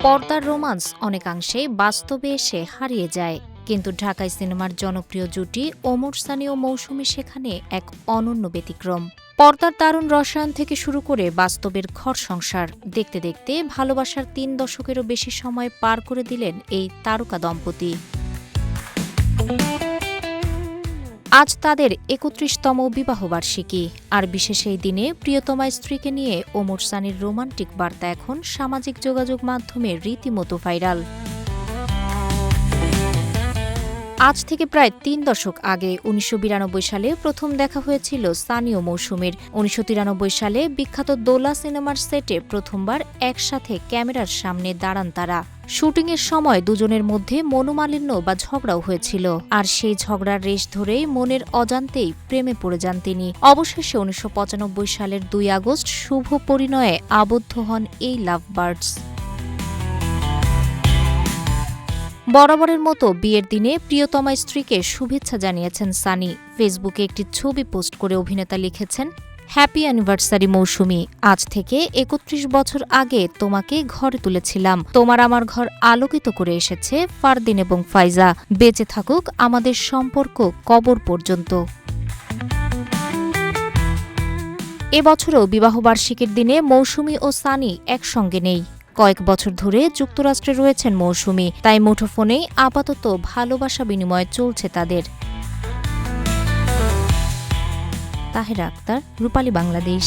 পর্দার রোমান্স অনেকাংশেই বাস্তবে এসে হারিয়ে যায়, কিন্তু ঢাকাই সিনেমার জনপ্রিয় জুটি ওমর সানি ও মৌসুমী সেখানে এক অনন্য ব্যতিক্রম। পর্দার দারুণ রসায়ন থেকে শুরু করে বাস্তবের ঘর সংসার দেখতে দেখতে ভালোবাসার ৩ দশকেরও বেশি সময় পার করে দিলেন এই তারকা দম্পতি। আজ তাদের ৩১তম বিবাহবার্ষিকী, আর বিশেষ এই দিনে প্রিয়তমা স্ত্রীকে নিয়ে ওমর সানির রোমান্টিক বার্তা এখন সামাজিক যোগাযোগ মাধ্যমে রীতিমতো ভাইরাল। আজ থেকে প্রায় ৩ দশক আগে ১৯৯২ সালে প্রথম দেখা হয়েছিল সানি ও মৌসুমীর। ১৯৯৩ সালে বিখ্যাত দোলা সিনেমার সেটে প্রথমবার একসাথে ক্যামেরার সামনে দাঁড়ান তারা। শুটিংয়ের সময় দুজনের মধ্যে মনোমালিন্য বা ঝগড়াও হয়েছিল, আর সেই ঝগড়ার রেশ ধরেই মনের অজান্তেই প্রেমে পড়ে যান তিনি। অবশেষে ১৯৯৫ সালের ২ আগস্ট শুভ পরিণয়ে আবদ্ধ হন এই লাভ বার্ডস। বরাবরের মতো বিয়ের দিনে প্রিয়তমা স্ত্রীকে শুভেচ্ছা জানিয়েছেন সানি। ফেসবুকে একটি ছবি পোস্ট করে অভিনেতা লিখেছেন, হ্যাপি অ্যানিভার্সারি মৌসুমী, আজ থেকে ৩১ বছর আগে তোমাকে ঘরে তুলেছিলাম। তোমার আমার ঘর আলোকিত করে এসেছে ফারদিন এবং ফাইজা। বেঁচে থাকুক আমাদের সম্পর্ক কবর পর্যন্ত। এবছরও বিবাহবার্ষিকীর দিনে মৌসুমী ও সানি একসঙ্গে নেই। কয়েক বছর ধরে যুক্তরাষ্ট্রে রয়েছেন মৌসুমী, তাই মুঠোফোনেই আপাতত ভালোবাসা বিনিময় চলছে তাদের। তাহেরা আক্তার, রূপালী বাংলাদেশ।